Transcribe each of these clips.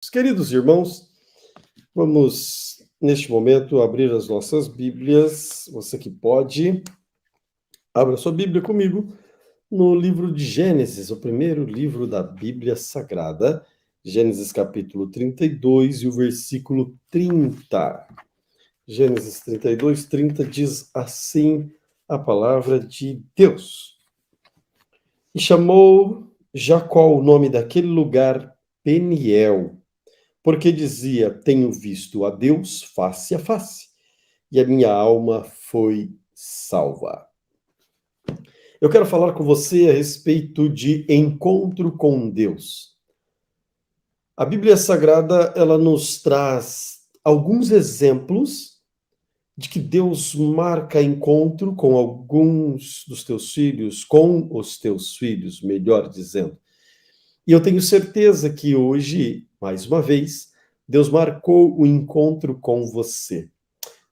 Queridos irmãos, vamos neste momento abrir as nossas Bíblias. Você que pode, abra sua Bíblia comigo no livro de Gênesis, o primeiro livro da Bíblia Sagrada, Gênesis capítulo 32 e o versículo 30. Gênesis 32, 30 diz assim a palavra de Deus. E chamou Jacó o nome daquele lugar Peniel, porque dizia: tenho visto a Deus face a face, e a minha alma foi salva. Eu quero falar com você a respeito de encontro com Deus. A Bíblia Sagrada, ela nos traz alguns exemplos de que Deus marca encontro com alguns dos teus filhos, com os teus filhos, melhor dizendo. E eu tenho certeza que hoje, mais uma vez, Deus marcou o encontro com você.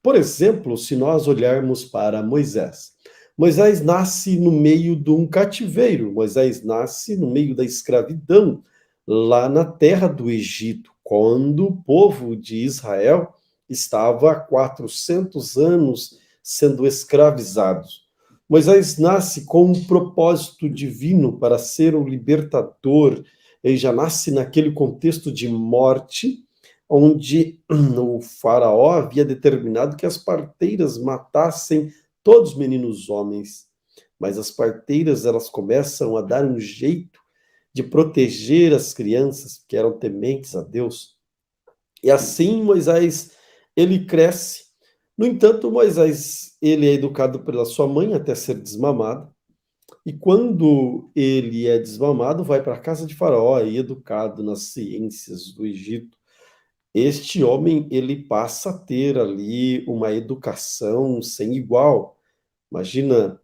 Por exemplo, se nós olharmos para Moisés. Moisés nasce no meio de um cativeiro, Moisés nasce no meio da escravidão, lá na terra do Egito, quando o povo de Israel estava há 400 anos sendo escravizados. Moisés nasce com um propósito divino para ser o libertador. Ele já nasce naquele contexto de morte, onde o faraó havia determinado que as parteiras matassem todos os meninos homens. Mas as parteiras, elas começam a dar um jeito de proteger as crianças que eram tementes a Deus. E assim Moisés, ele cresce. No entanto, Moisés, ele é educado pela sua mãe até ser desmamado. E quando ele é desmamado, vai para a casa de Faraó e educado nas ciências do Egito. Este homem, ele passa a ter ali uma educação sem igual. Imagina,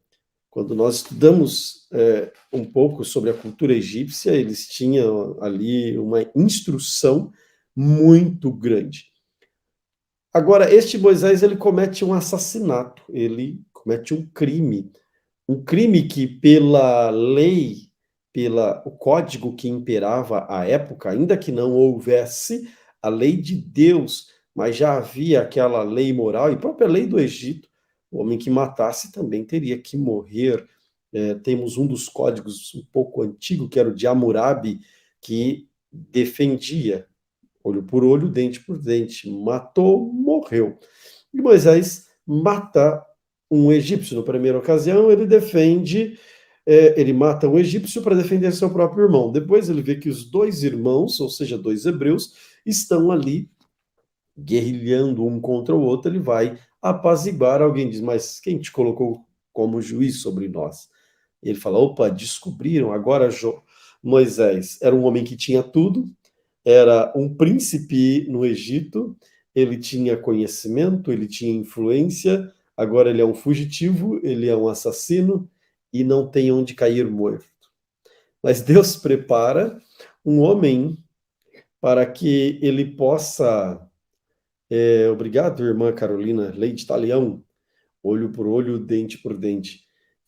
quando nós estudamos um pouco sobre a cultura egípcia, eles tinham ali uma instrução muito grande. Agora, este Moisés, ele comete um assassinato, ele comete um crime que pela lei, pelo código que imperava à época, ainda que não houvesse a lei de Deus, mas já havia aquela lei moral e própria lei do Egito, o homem que matasse também teria que morrer. Temos um dos códigos um pouco antigo, que era o de Hammurabi, que defendia olho por olho, dente por dente. Matou, morreu. E Moisés mata um egípcio. Na primeira ocasião, ele mata um egípcio para defender seu próprio irmão. Depois ele vê que os dois irmãos, ou seja, dois hebreus, estão ali guerrilhando um contra o outro. Ele vai apaziguar. Alguém diz: mas quem te colocou como juiz sobre nós? Ele fala: opa, descobriram. Agora Moisés era um homem que tinha tudo, era um príncipe no Egito, ele tinha conhecimento, ele tinha influência, agora ele é um fugitivo, ele é um assassino e não tem onde cair morto. Mas Deus prepara um homem para que ele possa... obrigado, irmã Carolina, Leite Talião, olho por olho, dente por dente.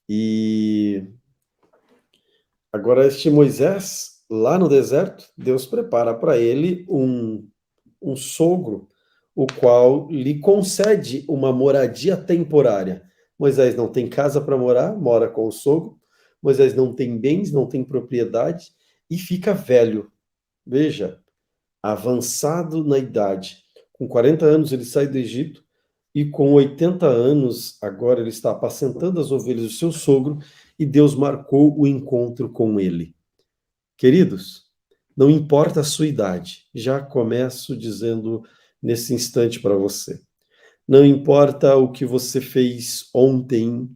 E agora este Moisés, lá no deserto, Deus prepara para ele um sogro, o qual lhe concede uma moradia temporária. Moisés não tem casa para morar, mora com o sogro. Moisés não tem bens, não tem propriedade e fica velho. Veja, avançado na idade. Com 40 anos ele sai do Egito e com 80 anos agora ele está apacentando as ovelhas do seu sogro e Deus marcou o encontro com ele. Queridos, não importa a sua idade, já começo dizendo nesse instante para você. Não importa o que você fez ontem,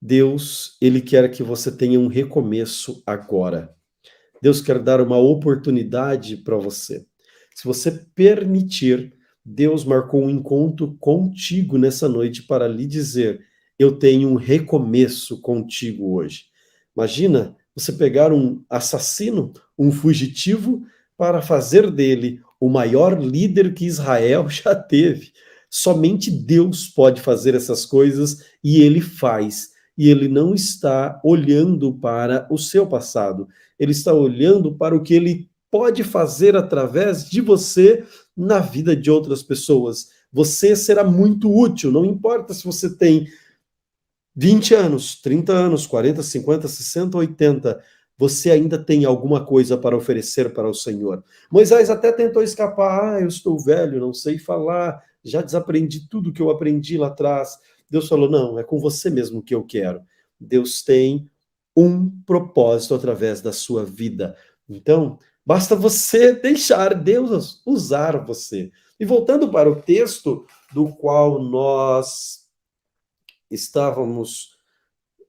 Deus, ele quer que você tenha um recomeço agora. Deus quer dar uma oportunidade para você. Se você permitir, Deus marcou um encontro contigo nessa noite para lhe dizer: eu tenho um recomeço contigo hoje. Imagina você pegar um assassino, um fugitivo, para fazer dele o maior líder que Israel já teve. Somente Deus pode fazer essas coisas e ele faz. E ele não está olhando para o seu passado, ele está olhando para o que ele pode fazer através de você na vida de outras pessoas. Você será muito útil, não importa se você tem 20 anos, 30 anos, 40, 50, 60, 80, você ainda tem alguma coisa para oferecer para o Senhor. Moisés até tentou escapar, eu estou velho, não sei falar, já desaprendi tudo que eu aprendi lá atrás. Deus falou, não, é com você mesmo que eu quero. Deus tem um propósito através da sua vida. Então, basta você deixar Deus usar você. E voltando para o texto do qual nós estávamos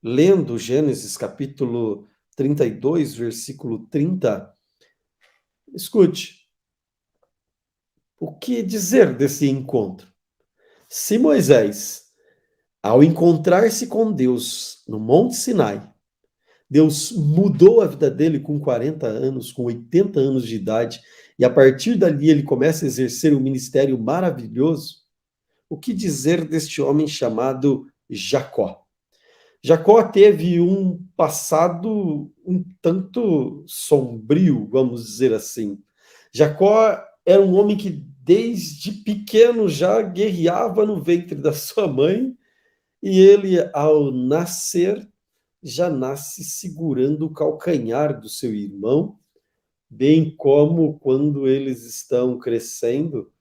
lendo, Gênesis capítulo 32, versículo 30, escute, o que dizer desse encontro? Se Moisés, ao encontrar-se com Deus no Monte Sinai, Deus mudou a vida dele com 40 anos, com 80 anos de idade, e a partir dali ele começa a exercer um ministério maravilhoso. O que dizer deste homem chamado Jacó? Jacó teve um passado um tanto sombrio, vamos dizer assim. Jacó era um homem que desde pequeno já guerreava no ventre da sua mãe, e ele, ao nascer, já nasce segurando o calcanhar do seu irmão, bem como quando eles estão crescendo,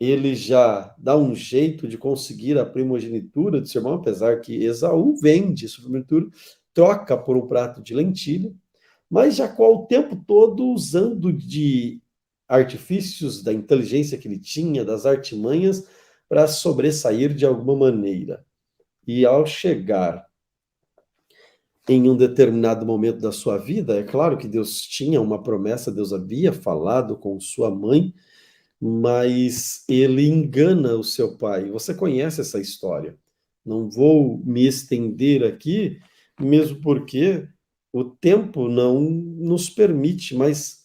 ele já dá um jeito de conseguir a primogenitura de seu irmão, apesar que Esaú vende sua primogenitura, troca por um prato de lentilha, mas Jacó o tempo todo usando de artifícios da inteligência que ele tinha, das artimanhas, para sobressair de alguma maneira. E ao chegar em um determinado momento da sua vida, é claro que Deus tinha uma promessa, Deus havia falado com sua mãe, mas ele engana o seu pai. Você conhece essa história. Não vou me estender aqui, mesmo porque o tempo não nos permite, mas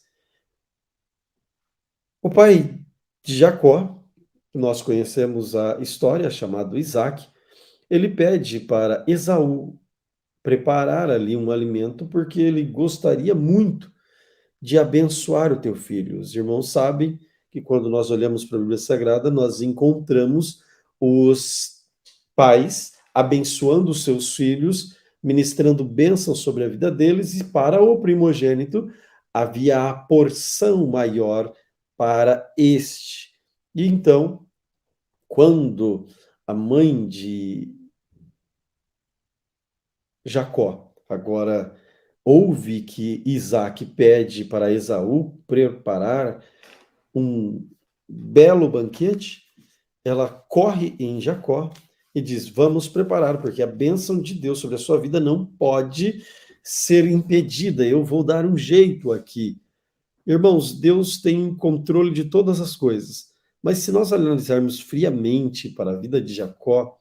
o pai de Jacó, nós conhecemos a história, chamado Isaac, ele pede para Esaú preparar ali um alimento porque ele gostaria muito de abençoar o teu filho. Os irmãos sabem que quando nós olhamos para a Bíblia Sagrada, nós encontramos os pais abençoando os seus filhos, ministrando bênçãos sobre a vida deles, e para o primogênito havia a porção maior para este. E então, quando a mãe de Jacó agora ouve que Isaac pede para Esaú preparar um belo banquete, ela corre em Jacó e diz: vamos preparar, porque a bênção de Deus sobre a sua vida não pode ser impedida. Eu vou dar um jeito aqui. Irmãos, Deus tem controle de todas as coisas. Mas se nós analisarmos friamente para a vida de Jacó,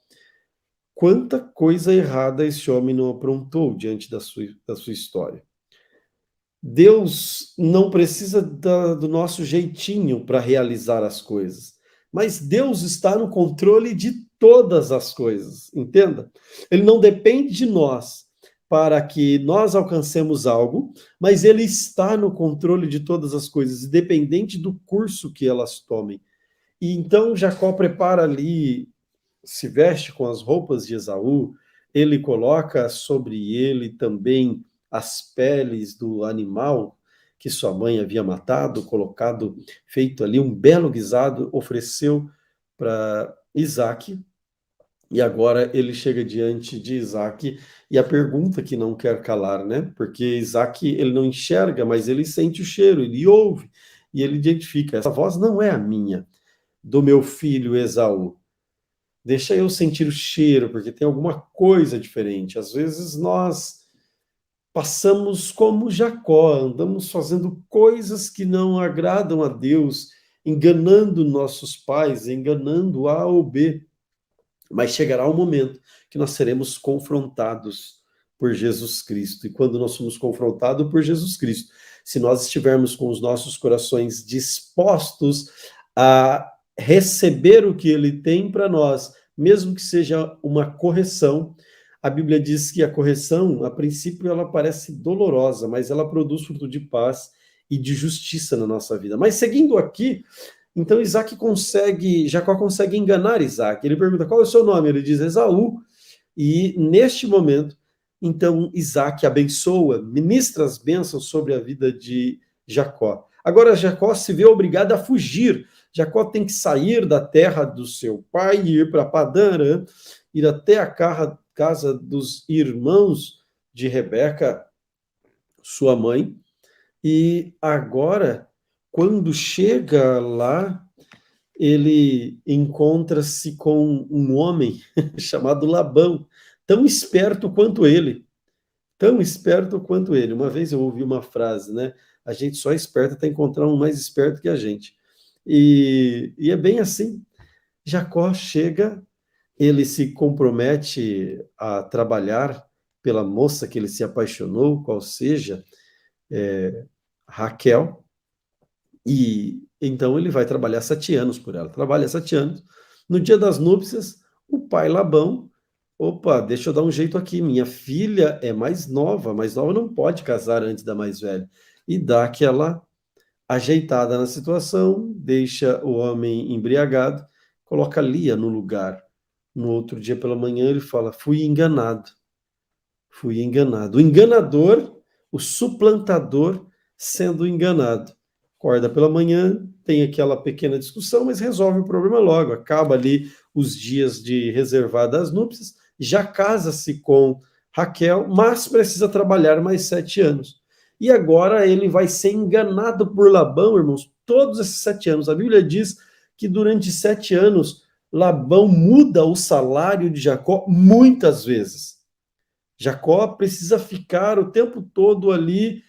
quanta coisa errada esse homem não aprontou diante da sua história. Deus não precisa do nosso jeitinho para realizar as coisas, mas Deus está no controle de todas as coisas, entenda? Ele não depende de nós para que nós alcancemos algo, mas ele está no controle de todas as coisas, independente do curso que elas tomem. E então Jacó prepara ali, se veste com as roupas de Esaú, ele coloca sobre ele também as peles do animal que sua mãe havia matado, colocado, feito ali um belo guisado, ofereceu para Isaac, e agora ele chega diante de Isaac, e a pergunta que não quer calar, né? Porque Isaac, ele não enxerga, mas ele sente o cheiro, ele ouve, e ele identifica, essa voz não é a minha, do meu filho Esaú. Deixa eu sentir o cheiro, porque tem alguma coisa diferente. Às vezes nós passamos como Jacó, andamos fazendo coisas que não agradam a Deus, enganando nossos pais, enganando A ou B. Mas chegará um momento que nós seremos confrontados por Jesus Cristo. E quando nós somos confrontados por Jesus Cristo, se nós estivermos com os nossos corações dispostos a receber o que ele tem para nós, mesmo que seja uma correção, a Bíblia diz que a correção, a princípio, ela parece dolorosa, mas ela produz fruto de paz e de justiça na nossa vida. Mas seguindo aqui, então Jacó consegue enganar Isaac. Ele pergunta, qual é o seu nome? Ele diz Esaú, e neste momento, então Isaac abençoa, ministra as bênçãos sobre a vida de Jacó. Agora Jacó se vê obrigado a fugir. Jacó tem que sair da terra do seu pai e ir para Padã Arã, ir até a casa dos irmãos de Rebeca, sua mãe. E agora, quando chega lá, ele encontra-se com um homem chamado Labão, tão esperto quanto ele. Tão esperto quanto ele. Uma vez eu ouvi uma frase, né? A gente só é esperto até encontrar um mais esperto que a gente. E é bem assim. Jacó chega, ele se compromete a trabalhar pela moça que ele se apaixonou, qual seja, Raquel, e então ele vai trabalhar 7 anos por ela. Trabalha 7 anos. No dia das núpcias, o pai Labão, opa, deixa eu dar um jeito aqui, minha filha é mais nova não pode casar antes da mais velha. E dá aquela ajeitada na situação, deixa o homem embriagado, coloca Lia no lugar. No outro dia pela manhã ele fala, fui enganado. Fui enganado. O enganador, o suplantador sendo enganado. Acorda pela manhã, tem aquela pequena discussão, mas resolve o problema logo. Acaba ali os dias de reservar das núpcias, já casa-se com Raquel, mas precisa trabalhar mais 7 anos. E agora ele vai ser enganado por Labão, irmãos, todos esses 7 anos. A Bíblia diz que durante 7 anos, Labão muda o salário de Jacó muitas vezes. Jacó precisa ficar o tempo todo ali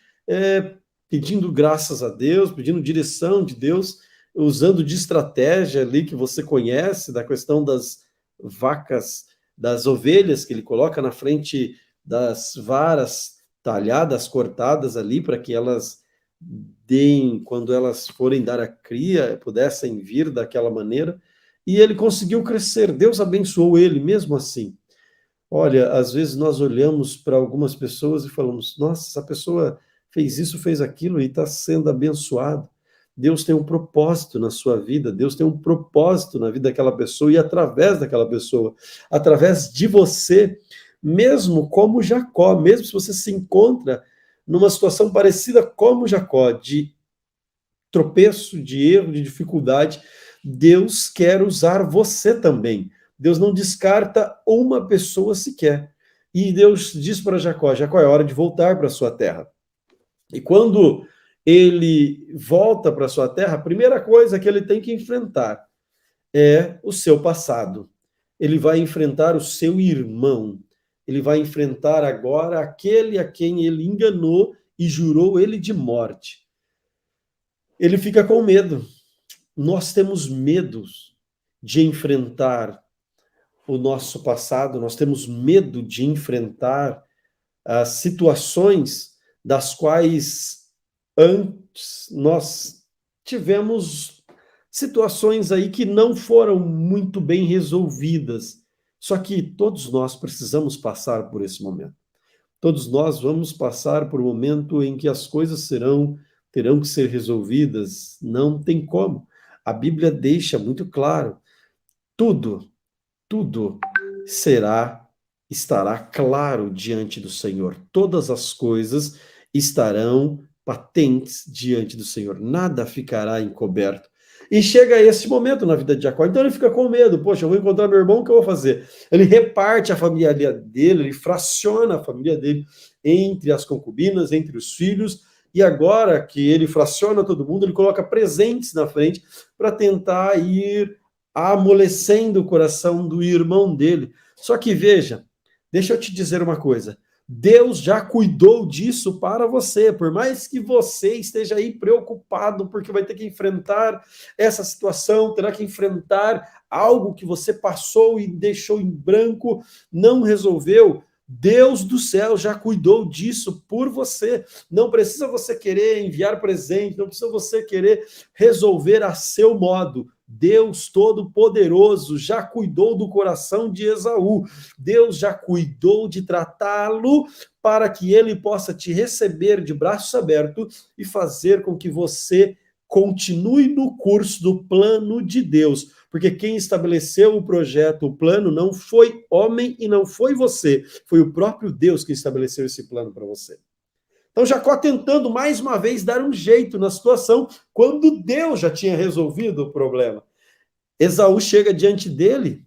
pedindo graças a Deus, pedindo direção de Deus, usando de estratégia ali que você conhece, da questão das vacas, das ovelhas que ele coloca na frente das varas talhadas, cortadas ali, para que elas deem, quando elas forem dar a cria, pudessem vir daquela maneira. E ele conseguiu crescer, Deus abençoou ele mesmo assim. Olha, às vezes nós olhamos para algumas pessoas e falamos, nossa, essa pessoa fez isso, fez aquilo e está sendo abençoado. Deus tem um propósito na sua vida, Deus tem um propósito na vida daquela pessoa e através daquela pessoa, através de você, mesmo como Jacó, mesmo se você se encontra numa situação parecida como Jacó, de tropeço, de erro, de dificuldade, Deus quer usar você também. Deus não descarta uma pessoa sequer. E Deus diz para Jacó, Jacó, é hora de voltar para a sua terra. E quando ele volta para a sua terra, a primeira coisa que ele tem que enfrentar é o seu passado. Ele vai enfrentar o seu irmão. Ele vai enfrentar agora aquele a quem ele enganou e jurou ele de morte. Ele fica com medo. Nós temos medos de enfrentar o nosso passado, nós temos medo de enfrentar as situações das quais antes nós tivemos situações aí que não foram muito bem resolvidas. Só que todos nós precisamos passar por esse momento. Todos nós vamos passar por um momento em que as coisas terão que ser resolvidas, não tem como. A Bíblia deixa muito claro, tudo estará claro diante do Senhor. Todas as coisas estarão patentes diante do Senhor. Nada ficará encoberto. E chega esse momento na vida de Jacó, então ele fica com medo. Poxa, eu vou encontrar meu irmão, o que eu vou fazer? Ele reparte a família dele, ele fraciona a família dele entre as concubinas, entre os filhos, e agora que ele fraciona todo mundo, ele coloca presentes na frente para tentar ir amolecendo o coração do irmão dele. Só que veja, deixa eu te dizer uma coisa, Deus já cuidou disso para você, por mais que você esteja aí preocupado porque vai ter que enfrentar essa situação, terá que enfrentar algo que você passou e deixou em branco, não resolveu, Deus do céu já cuidou disso por você. Não precisa você querer enviar presente, não precisa você querer resolver a seu modo. Deus Todo-Poderoso já cuidou do coração de Esaú. Deus já cuidou de tratá-lo para que ele possa te receber de braços abertos e fazer com que você continue no curso do plano de Deus. Porque quem estabeleceu o projeto, o plano, não foi homem e não foi você. Foi o próprio Deus que estabeleceu esse plano para você. Então, Jacó tentando mais uma vez dar um jeito na situação, quando Deus já tinha resolvido o problema. Esaú chega diante dele.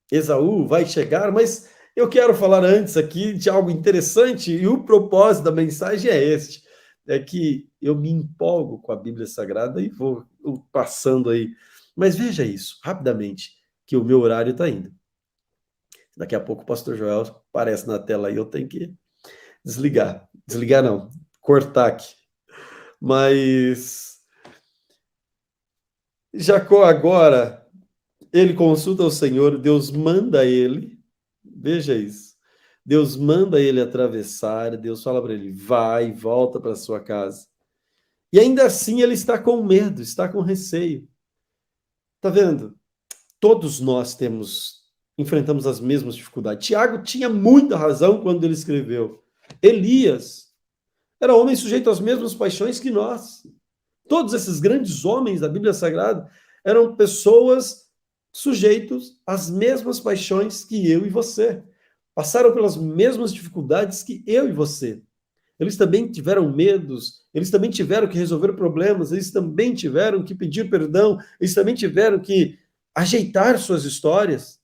Esaú vai chegar, mas eu quero falar antes aqui de algo interessante, e o propósito da mensagem é este. É que eu me empolgo com a Bíblia Sagrada e vou passando aí. Mas veja isso, rapidamente, que o meu horário está indo. Daqui a pouco o pastor Joel aparece na tela e eu tenho que desligar. Desligar não, cortar aqui. Mas Jacó agora, ele consulta o Senhor, Deus manda ele, veja isso. Deus manda ele atravessar, Deus fala para ele, vai, volta para sua casa. E ainda assim ele está com medo, está com receio. Tá vendo? Todos nós enfrentamos as mesmas dificuldades. Tiago tinha muita razão quando ele escreveu. Elias era homem sujeito às mesmas paixões que nós. Todos esses grandes homens da Bíblia Sagrada eram pessoas sujeitos às mesmas paixões que eu e você. Passaram pelas mesmas dificuldades que eu e você. Eles também tiveram medos, eles também tiveram que resolver problemas, eles também tiveram que pedir perdão, eles também tiveram que ajeitar suas histórias.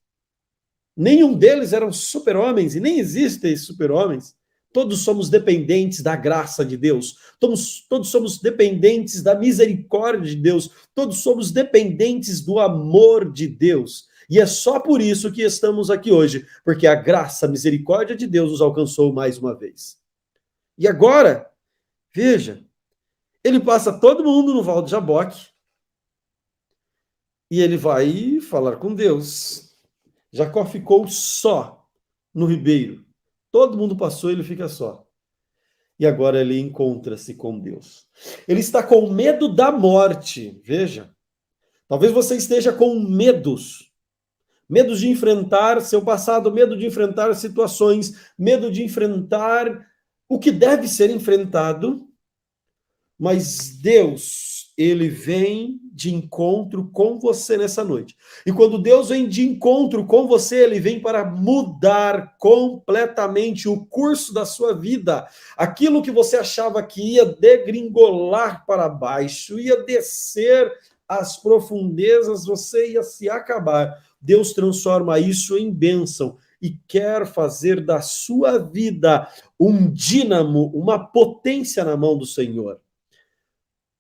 Nenhum deles eram super-homens e nem existem super-homens. Todos somos dependentes da graça de Deus, todos somos dependentes da misericórdia de Deus, todos somos dependentes do amor de Deus. E é só por isso que estamos aqui hoje, porque a graça, a misericórdia de Deus nos alcançou mais uma vez. E agora, veja, ele passa todo mundo no Val de Jaboque e ele vai falar com Deus. Jacó ficou só no ribeiro. Todo mundo passou, ele fica só. E agora ele encontra-se com Deus. Ele está com medo da morte. Veja, talvez você esteja com medos. Medo de enfrentar seu passado, medo de enfrentar situações, medo de enfrentar o que deve ser enfrentado. Mas Deus, ele vem de encontro com você nessa noite. E quando Deus vem de encontro com você, ele vem para mudar completamente o curso da sua vida. Aquilo que você achava que ia degringolar para baixo, ia descer às profundezas, você ia se acabar. Deus transforma isso em bênção e quer fazer da sua vida um dínamo, uma potência na mão do Senhor.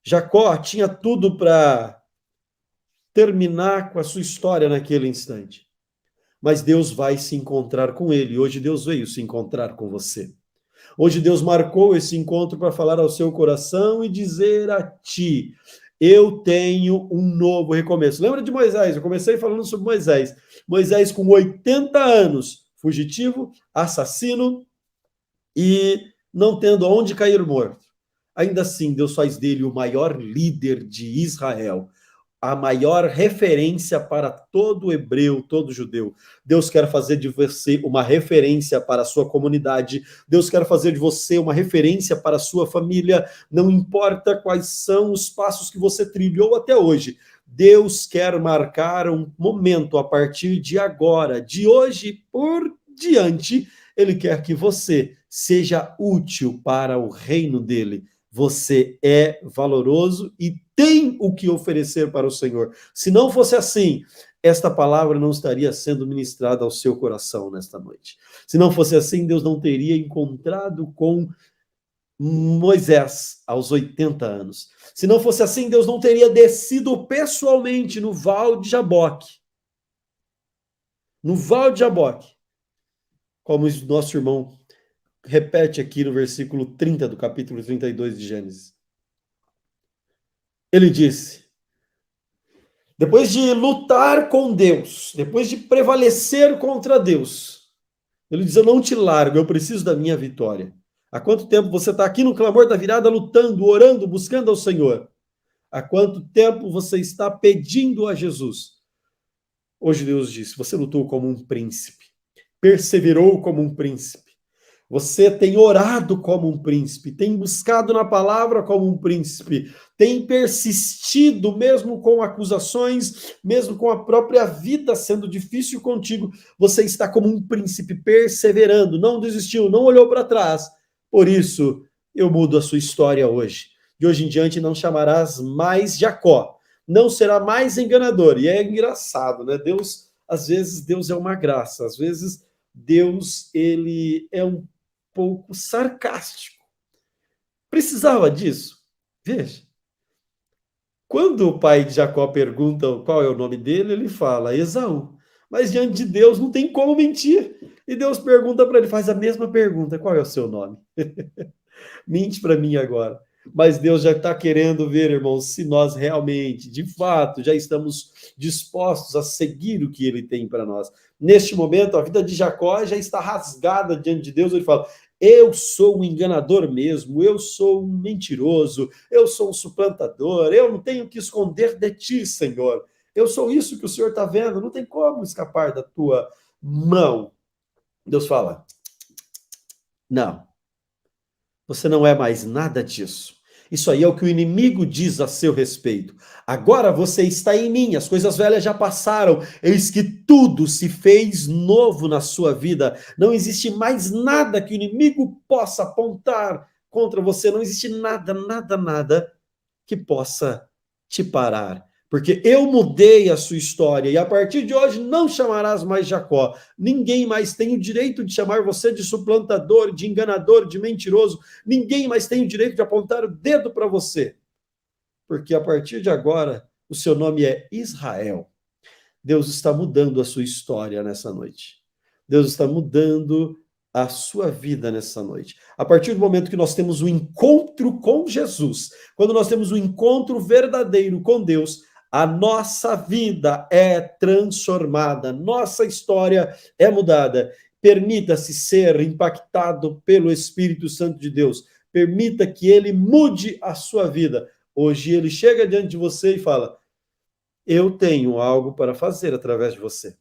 Jacó tinha tudo para terminar com a sua história naquele instante. Mas Deus vai se encontrar com ele. Hoje Deus veio se encontrar com você. Hoje Deus marcou esse encontro para falar ao seu coração e dizer a ti: eu tenho um novo recomeço. Lembra de Moisés? Eu comecei falando sobre Moisés. Moisés com 80 anos, fugitivo, assassino e não tendo onde cair morto. Ainda assim, Deus faz dele o maior líder de Israel, a maior referência para todo hebreu, todo judeu. Deus quer fazer de você uma referência para a sua comunidade. Deus quer fazer de você uma referência para a sua família. Não importa quais são os passos que você trilhou até hoje. Deus quer marcar um momento a partir de agora, de hoje por diante. Ele quer que você seja útil para o reino dele. Você é valoroso e tem o que oferecer para o Senhor. Se não fosse assim, esta palavra não estaria sendo ministrada ao seu coração nesta noite. Se não fosse assim, Deus não teria encontrado com Moisés aos 80 anos. Se não fosse assim, Deus não teria descido pessoalmente no Val de Jaboque. No Val de Jaboque. Como o nosso irmão repete aqui no versículo 30 do capítulo 32 de Gênesis. Ele disse: depois de lutar com Deus, depois de prevalecer contra Deus, Ele diz, eu não te largo, eu preciso da minha vitória. Há quanto tempo você está aqui no clamor da virada, lutando, orando, buscando ao Senhor? Há quanto tempo você está pedindo a Jesus? Hoje Deus disse, você lutou como um príncipe, perseverou como um príncipe. Você tem orado como um príncipe, tem buscado na palavra como um príncipe, tem persistido mesmo com acusações, mesmo com a própria vida sendo difícil contigo. Você está como um príncipe perseverando, não desistiu, não olhou para trás. Por isso, eu mudo a sua história hoje. De hoje em diante não chamarás mais Jacó, não será mais enganador. E é engraçado, né? Deus, às vezes, Deus é uma graça, às vezes Deus, ele é um pouco sarcástico. Precisava disso? Veja. Quando o pai de Jacó pergunta qual é o nome dele, ele fala Esaú. Mas diante de Deus não tem como mentir. E Deus pergunta para ele, faz a mesma pergunta: qual é o seu nome? Mente para mim agora. Mas Deus já está querendo ver, irmãos, se nós realmente, de fato, já estamos dispostos a seguir o que ele tem para nós. Neste momento, a vida de Jacó já está rasgada diante de Deus. Ele fala: eu sou um enganador mesmo, eu sou um mentiroso, eu sou um suplantador, eu não tenho que esconder de ti, Senhor. Eu sou isso que o Senhor está vendo, não tem como escapar da tua mão. Deus fala: não. Você não é mais nada disso. Isso aí é o que o inimigo diz a seu respeito. Agora você está em mim, as coisas velhas já passaram, eis que tudo se fez novo na sua vida. Não existe mais nada que o inimigo possa apontar contra você, não existe nada, nada, nada que possa te parar. Porque eu mudei a sua história e a partir de hoje não chamarás mais Jacó. Ninguém mais tem o direito de chamar você de suplantador, de enganador, de mentiroso. Ninguém mais tem o direito de apontar o dedo para você. Porque a partir de agora o seu nome é Israel. Deus está mudando a sua história nessa noite. Deus está mudando a sua vida nessa noite. A partir do momento que nós temos um encontro com Jesus, quando nós temos um encontro verdadeiro com Deus, a nossa vida é transformada, nossa história é mudada. Permita-se ser impactado pelo Espírito Santo de Deus. Permita que ele mude a sua vida. Hoje ele chega diante de você e fala: eu tenho algo para fazer através de você.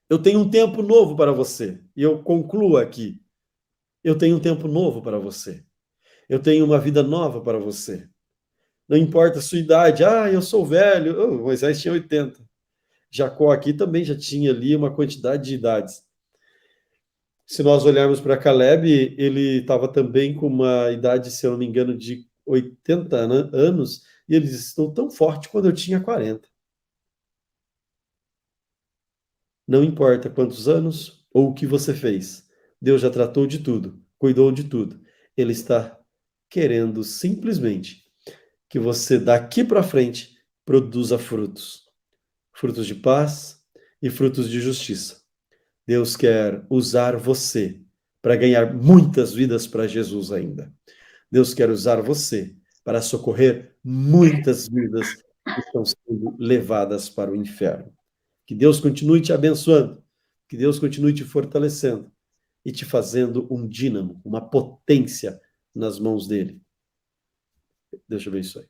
Eu tenho um tempo novo para você. E eu concluo aqui. Eu tenho um tempo novo para você. Eu tenho uma vida nova para você. Não importa a sua idade. Ah, eu sou velho. Oh, Moisés tinha 80. Jacó aqui também já tinha ali uma quantidade de idades. Se nós olharmos para Caleb, ele estava também com uma idade, se eu não me engano, de 80 anos. E ele disse, estou tão forte quando eu tinha 40. Não importa quantos anos ou o que você fez, Deus já tratou de tudo, cuidou de tudo. Ele está querendo simplesmente que você daqui para frente produza frutos, frutos de paz e frutos de justiça. Deus quer usar você para ganhar muitas vidas para Jesus ainda. Deus quer usar você para socorrer muitas vidas que estão sendo levadas para o inferno. Que Deus continue te abençoando, que Deus continue te fortalecendo e te fazendo um dínamo, uma potência nas mãos dele. Deus te abençoe.